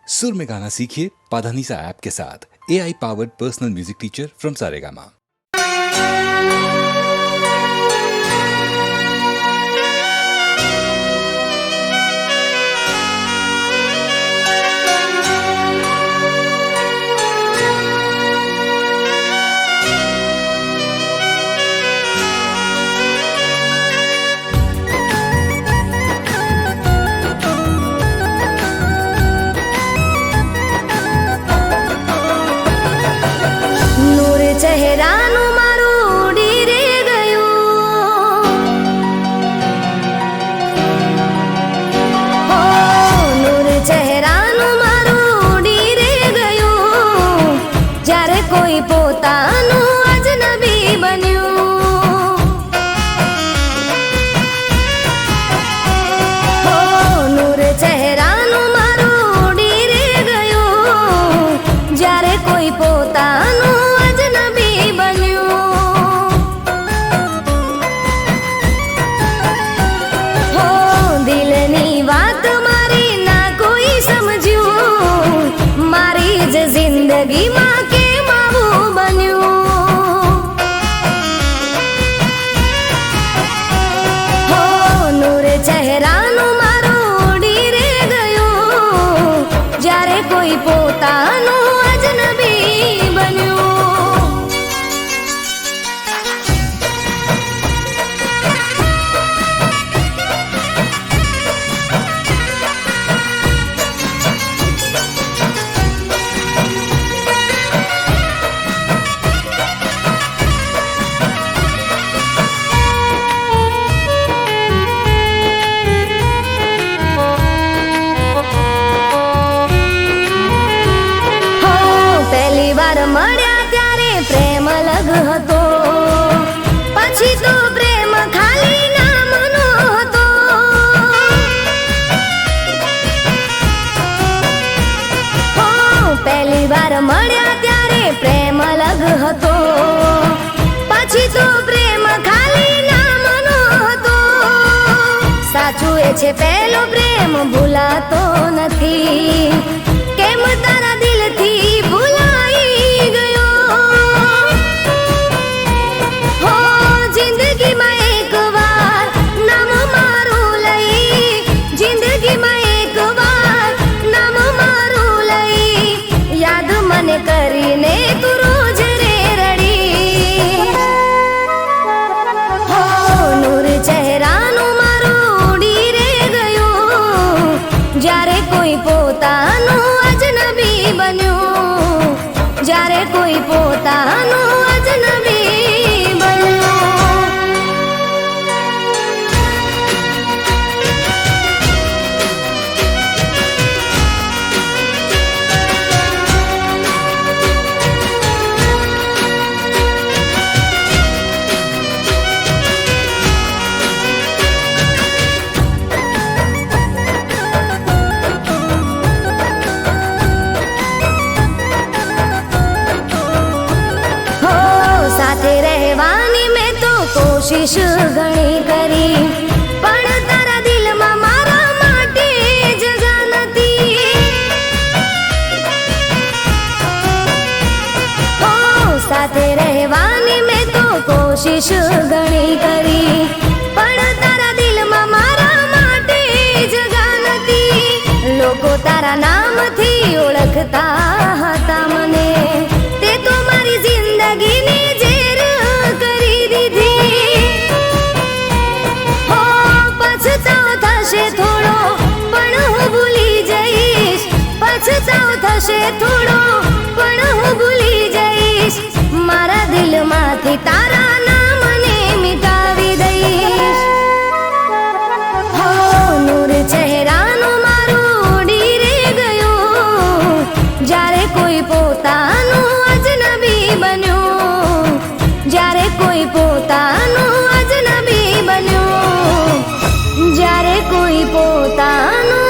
सुर में गाना सीखिए पाधानीसा ऐप के साथ। AI powered personal music teacher from Saregama. ચહેરાનું મારું ઉડી રે ગયું, હો નૂર ચહેરાનું મારું ઉડી રે ગયું, જ્યારે કોઈ પોતાનું અજનબી બન્યું, હો નૂર ચહેરાનું મારું ઉડી રે ગયું, જ્યારે કોઈ પોતાનું જિંદગીમાં કેમ આવું બન્યું, હો નૂર ચહેરાનું મારું ઉડી રે ગયું, જ્યારે કોઈ પોતાનું અજનબી બન્યું. મળ્યા ત્યારે પ્રેમ અલગ હતો, પછી તો પ્રેમ ખાલી નામનો હતો, હો પહેલી વાર મળ્યા ત્યારે પ્રેમ અલગ હતો, પછી તો પ્રેમ ખાલી નામનો હતો. સાચું એ છે પહેલો પ્રેમ ભૂલાતો નથી, કેમ તારા દિલથી ભૂલાઈ કરીને તું રોજ રે રડી, હો નૂર ચહેરાનું મારું ઉડી રે ગયું, જ્યારે કોઈ પોતાનું અજનબી બન્યું, જ્યારે કોઈ પોતાનું અજનબી બન્યું. રહેવાની મેં તો કોશિશ ઘણી કરી, પણ તારા દિલમાં મારા માટે જગા નથી, હો સાથે રહેવાની મેં તો કોશિશ ઘણી કરી, પણ તારા દિલમાં મારા માટે જગા નથી. લોકો તારા નામથી ઓળખતા હતા મને, તે તો મારી જિંદગીની થોડો પણ હું ભૂલી જઈશ, પછતાવો થશે થોડો પણ હું ભૂલી જઈશ, મારા દિલમાંથી તારા નામને મિટાવી દઈશ, હો નૂર ચહેરાનું મારું ઉડી રે ગયું, જ્યારે કોઈ પોતાનું અજનબી બન્યું, જ્યારે કોઈ પોતાનું અજનબી બન્યું, જ્યારે કોઈ પોતાનું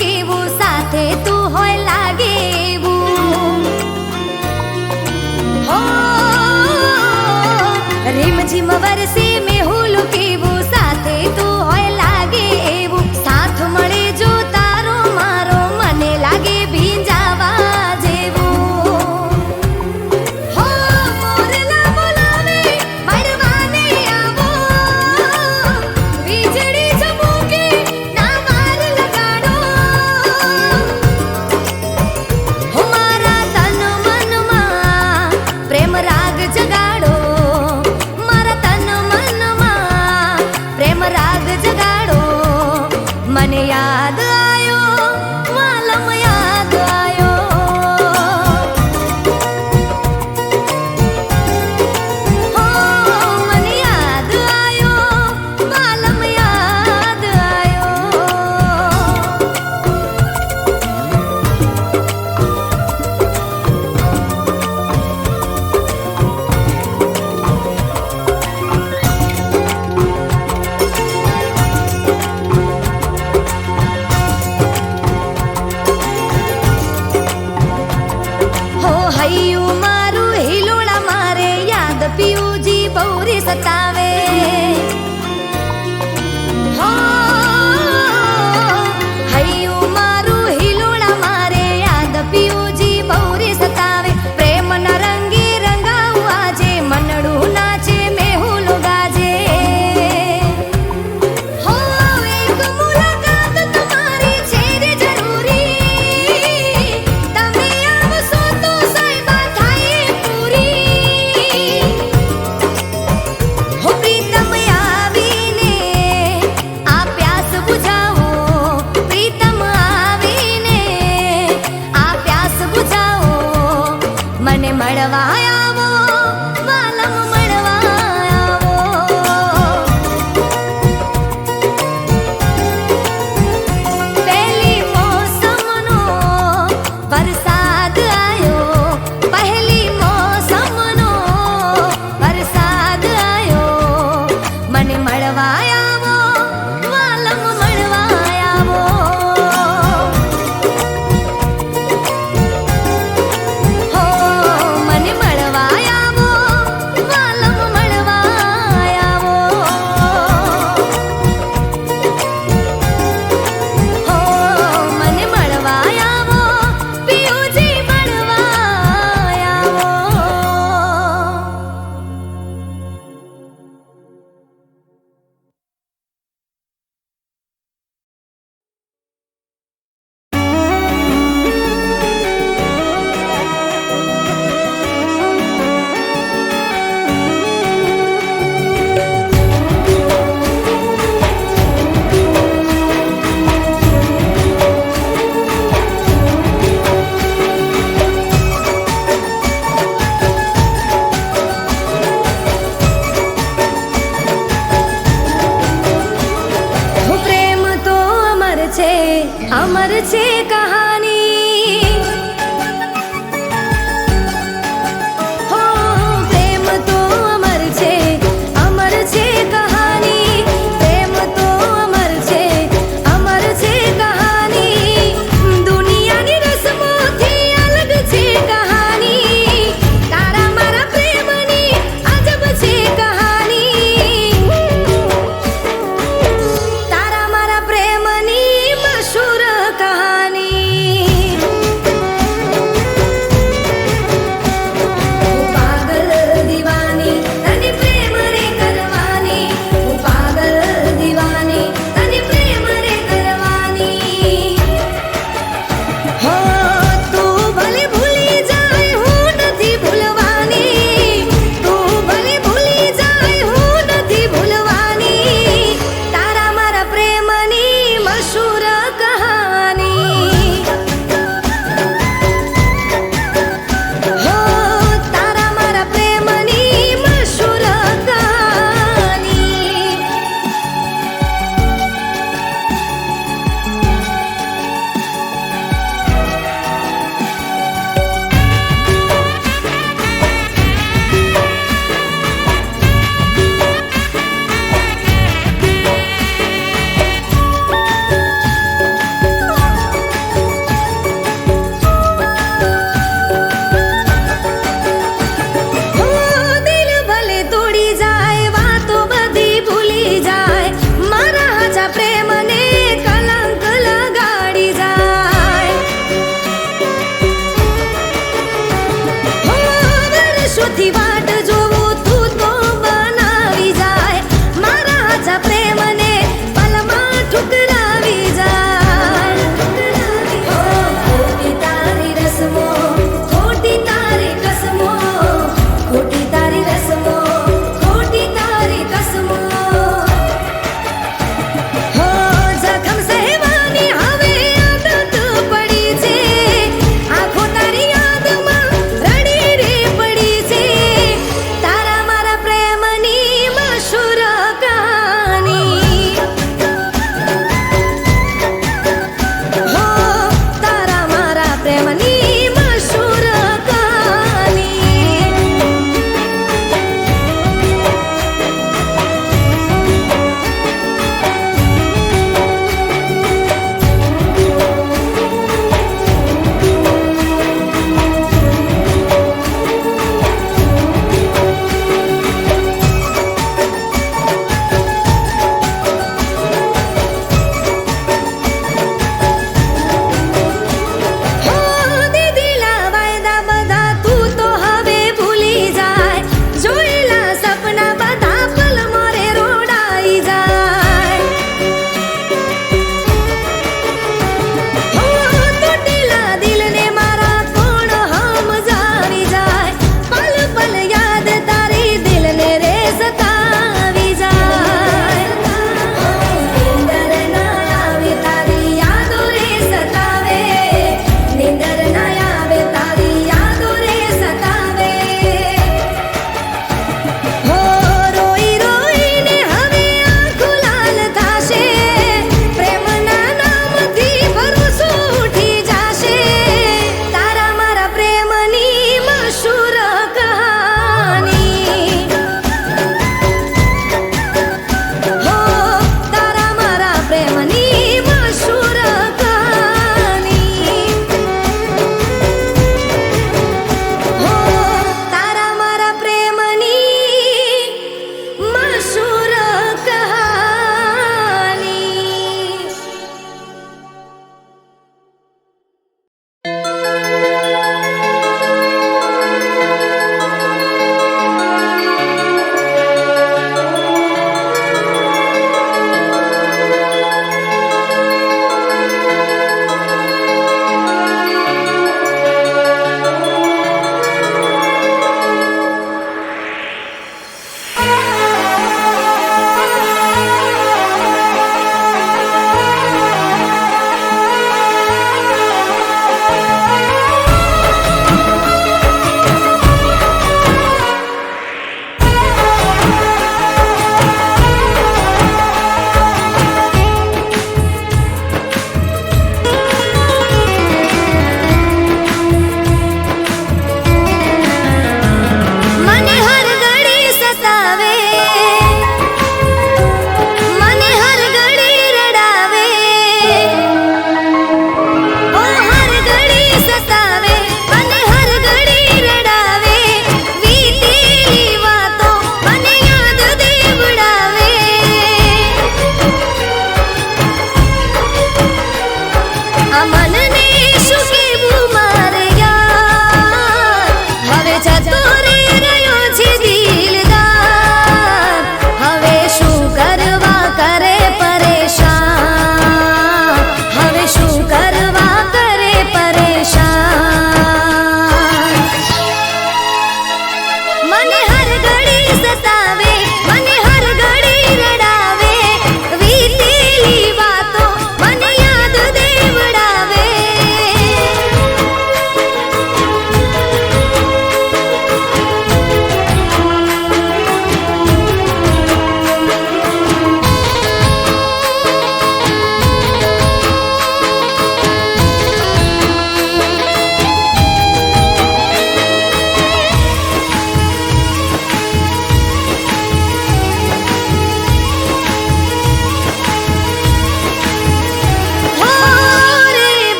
કેવું સાથે તું હોય લાગે એવું હો રીમઝીમ વરસે મેહુલ કેવું સાથે તું હોય લાગે એવું સાથ મળે જો તારો મારો મને લાગે ભીંજાવા જેવું હો મોરલા બોલાવે વળવાને આવો વીજળી ચમકે ના વાર લગાડો હો મારા તન મનમાં પ્રેમ રાગ જગાડો મારા તન મનમાં પ્રેમ રાગ જગાડો મને યાદ આયો વાલમ યાદ આયો હો મને યાદ આયો વાલમ યાદ આયો હો હૈયું મારું હિલોળા મારે યાદ પિયુજી બહુરી સતાવે હો હૈયું મારું હિલોળા મારે યાદ પિયુજી બહુરી સતાવે પ્રેમ ના રંગે રંગાવું આજે મનડું નાચે મેહુલ ગાજે હો એક મુલાકાત તમારી છે રે જરૂરી તમે આવશો તો સાહેબા થાય પૂરી હો પ્રીતમ આવીને આ પ્યાસ બુઝાવો પ્રીતમ આવીને આ પ્યાસ બુઝાવો મને મળવા આવો વાલમ મળવા આવો પહેલી મોસમનો વરસાદ આયો પહેલી મોસમનો વરસાદ આયો મને મળવા આવો વાલમ મળવા આવો હો મને મળવા આવો વાલમ મળવા આવો હો મને મળવા આવો પિયુજી મળવા આવો હો પ્રેમ તો અમર છે કહાની હો પ્રેમ તો અમર છે કહાની પ્રેમ તો અમર છે કહાની દુનિયાની રસમોથી અલગ છે કહાની તારા મારા પ્રેમની અજબ છે કહાની તારા મારા પ્રેમની મશહૂર કહાની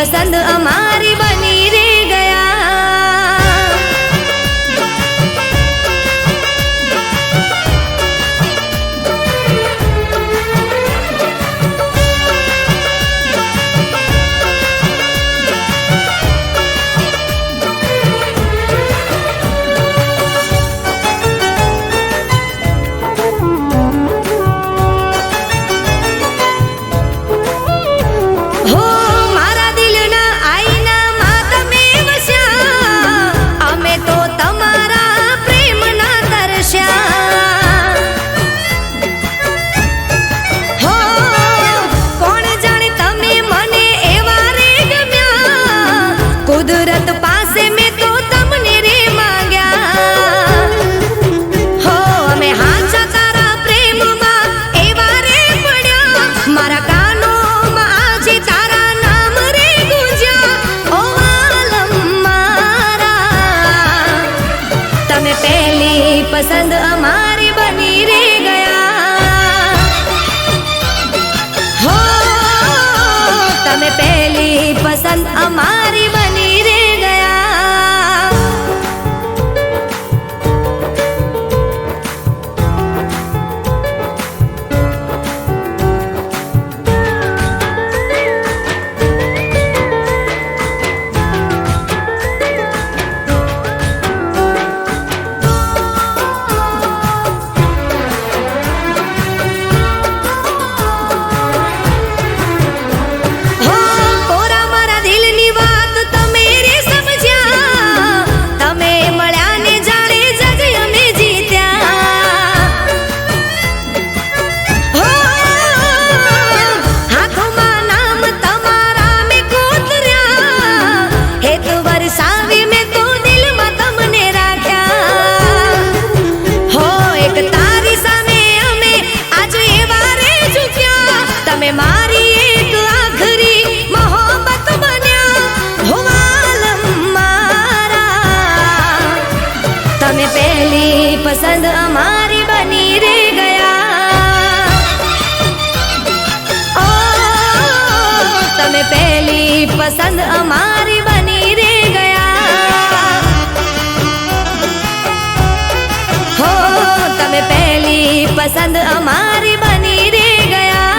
पसंद हमारी बनी रे गया। हो मारा दिलना आईना માં તમે વસ્યા, અમે તો તમારા પ્રેમના તરસ્યા। હો કોણ જાણે તમે મને એવા રે ગમ્યા, કુદરત પાસે મેં તો તમને રે માંગ્યા। હો અમે હાચા તારા પ્રેમમાં એવા રે પડ્યા, મારા કાનોમાં આજે તારા નામ રે ગુંજ્યા। ઓ આલમ મારા, તમે પહેલી પસંદ અમારી બની રે ગયા। હો તમે પહેલી પસંદ અમારી બની રે ગયા। હો કોરા મારા દિલની વાત તમે રે સમજ્યા, તમે મળ્યા ને જાણે જજ અમે જીત્યા। હો હાથમાં નામ તમારા મેં કોતર્યા, હેત વરસાવી મેં તો દિલમાં તમને રાખ્યા। હો એક તારી સામે અમે આજ એવા રે ઝૂક્યા, તમે મારી એક આખરી મોહબ્બત બન્યા। હો આલમ મારા, તમે પહેલી પસંદ અમારી બની રે ગયા। ઓ તમે પહેલી પસંદ અમારી બની રે ગયા। હો તમે પહેલી પસંદ અમારી બની રે ગયા।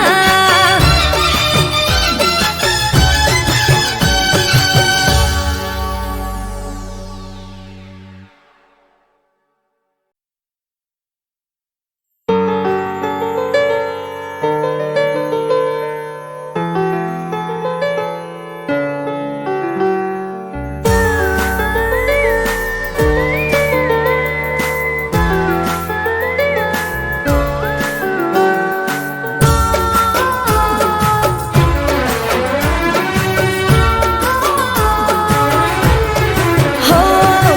હો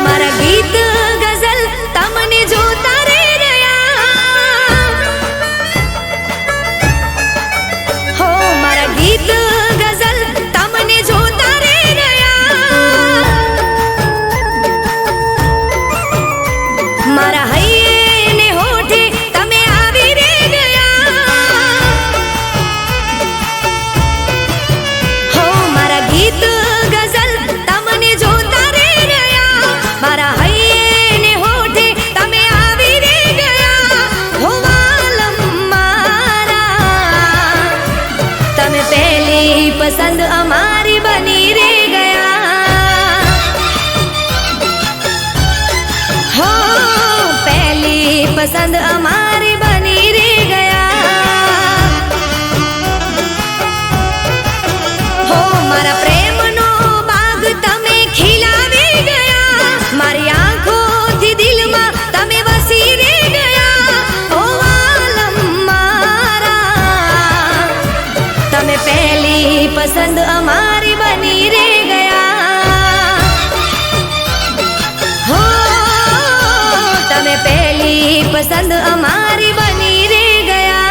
મારા ગીત ગઝલ તમને જોતા રે રહ્યા। હો મારા ગીત ગઝલ તમને જોતા રે રહ્યા। મારા હૈયે ને હોઠે તમે આવી રે ગયા। હો મારા ગીત ગઝલ તમને જોતા રે રહ્યા, મારા હૈયે ને હોઠે તમે આવી રે ગયા। હો આલમ મારા, તમે પહેલી પસંદ અમારી બની રે ગયા। હો પહેલી પસંદ અમારી બની રે ગયા। હો મારા પ્રેમનો બાગ તમે ખીલાવી ગયા, મારી આંખોથી દિલમાં તમે વસી રે ગયા। ઓ આલમ મારા, તમે પહેલી પસંદ અમારી બની રે ગયા। હો તમે પહેલી પસંદ અમારી બની રે ગયા।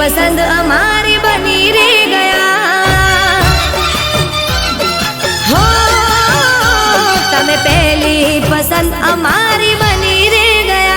પસંદ અમારી બની રે ગયા. હો તમે પહેલી પસંદ અમારી બની રે ગયા.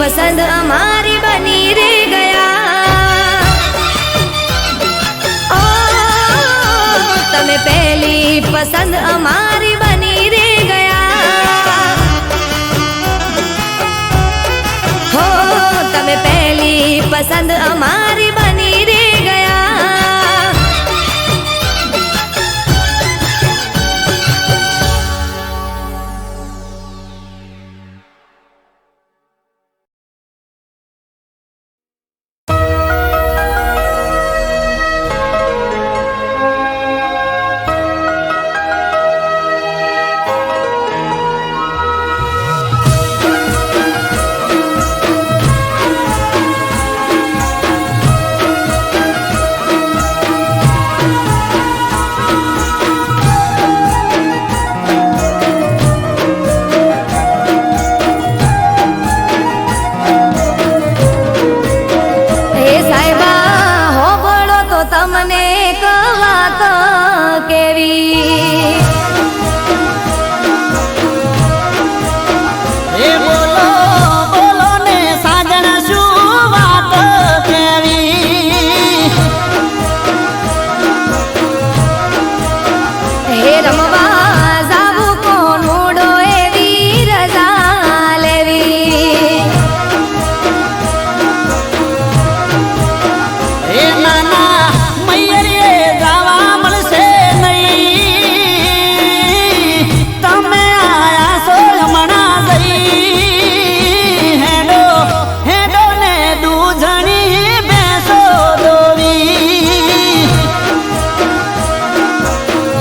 પસંદ અમારી બની રે ગયા. ઓ તમે પહેલી પસંદ અમારી બની રે ગયા. હો તમે પહેલી પસંદ અમારી બની રે ગયા. તમને એક વાત કેવી. એ બોલો બોલો ને સાજણ શું વાત કેવી. હે રમવા જાવું કોનુડો એવી રજા લેવી. એ નાના જાવા મળશે નહીં. તમે આયા છો હમણાં જઈ. હેડો હેડો ને દૂધણી બેસો દોવી.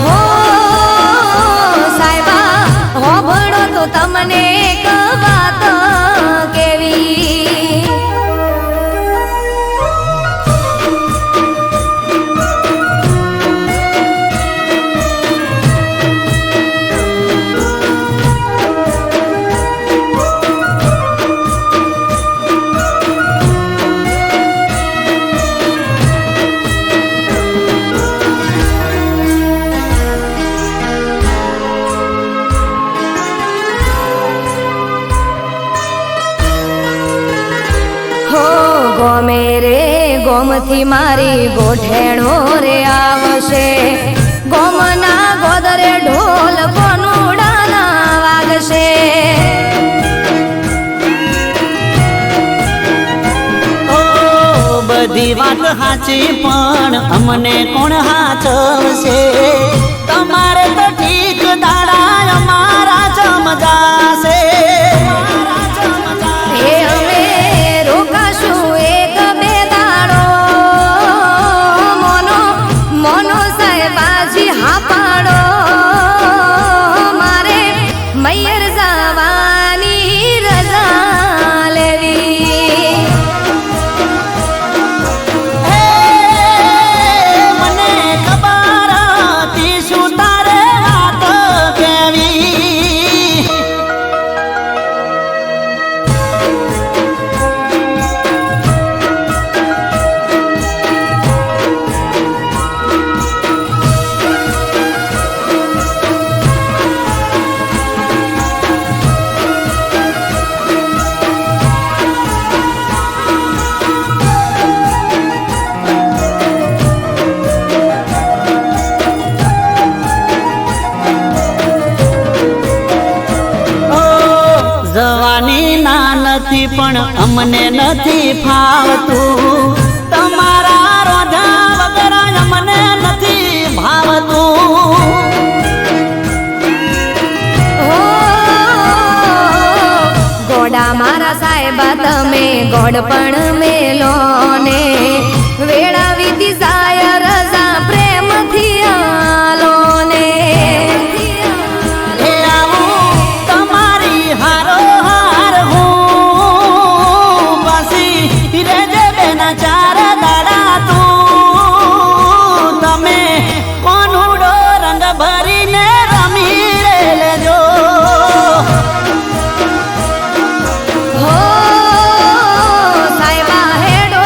હો સાહેબા હોભળો તો તમને એક વાત કેવી. ગોમે રે ગોમથી મારી ગોઠેણો રે આવશે. ગોમના ગોદરે ઢોલ કોનુડાના વાગશે. ઓ બધી વાત સાચી પણ અમને કોણ હાચવશે. તમારે તો ઠીક દાડા અમારા જમજાશે. હે અમે રોકાશું એક બે દાડો. મોનો મોનો સાહેબાજી હા પાડો. મારે મૈયર જવાની રજા લેવી. મને ખબર હતી શું તારે વાત કેવી. જવાની ના નથી પણ અમને નથી ફાવતું, તમારા રોધા વગર અમને નથી ભાવતું. ગોડા મારા સાહેબા તમે ગોડ પણ મેલો ને વેળા વીતી જાય રજા પ્રેમથી આલો ને. એ આવું તમારી હારો હાર હું પાછી રેજે બેના ચાર દાડા તું. તમે કોનુડો રંગ ભરીને રમી રે લેજો. હો સાહેબા હેડો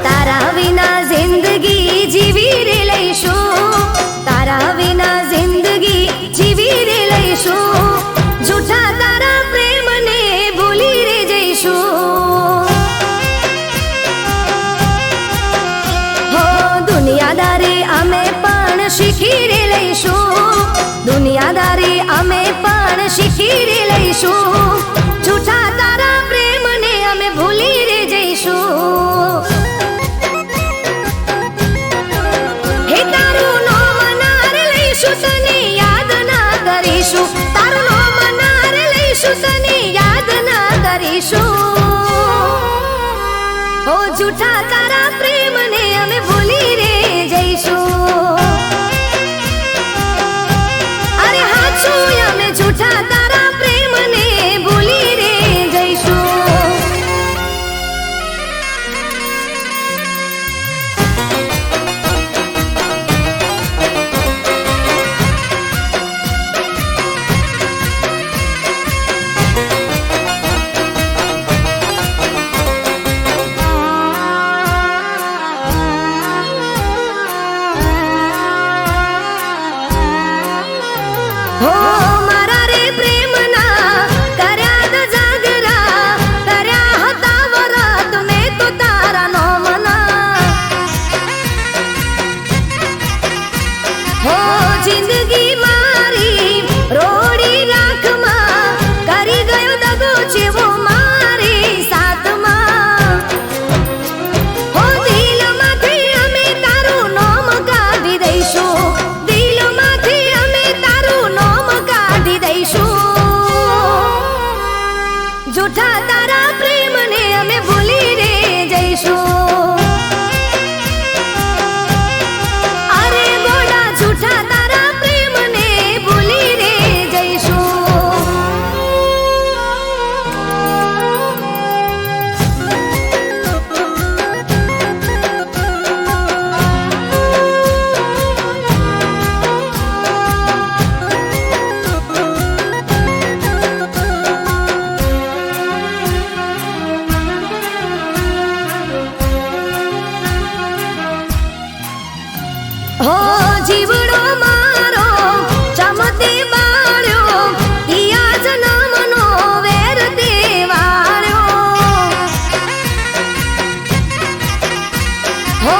તારા વિના જિંદગી જીવી રે લઈશું, તારા વિના જિંદગી જીવી રે લઈશું, જૂઠા તારા પ્રેમને ભૂલી રે જઈશું. હો દુનિયાદારી અમે પણ શીખી રે લઈશું, દુનિયાદારી અમે પણ શીખી રે લઈશું, જૂઠા તારા પ્રેમને અમે ભૂલી રે જઈશું. હે તારું નામ નારે લઈશું, તને યાદ ના કરીશું, તારું નામ નારે લઈશું, તને યાદ ના કરીશું. ઓ જૂઠા તારા પ્રેમને અમે ભૂલી રે જઈશું. અરે હાચું અમે જૂઠા તારા પ્રેમને ભૂલી રે જઈશું. હો મારા રે પ્રેમના કર્યા દ જાગરા, કર્યા હતા વરત મેં તો તારા નોમના. હો જિંદગી મારી રોડી રાખમાં કરી ગયો દગો જેવો મારી સાથમાં. હો દિલમાંથી અમે તારું નામ કાઢી દઈશું, દિલમાંથી અમે તારું નામ કાઢી દઈશું, જૂઠા તારા પ્રેમને અમે ભૂલી રે જઈશું. અરે ગોડા જૂઠા તારા પ્રેમને ભૂલી રે જઈશું. હો જીવડો મારો ચમતી બાળ્યો, ઈયા જન્મનો વેર તે વાળ્યો. હો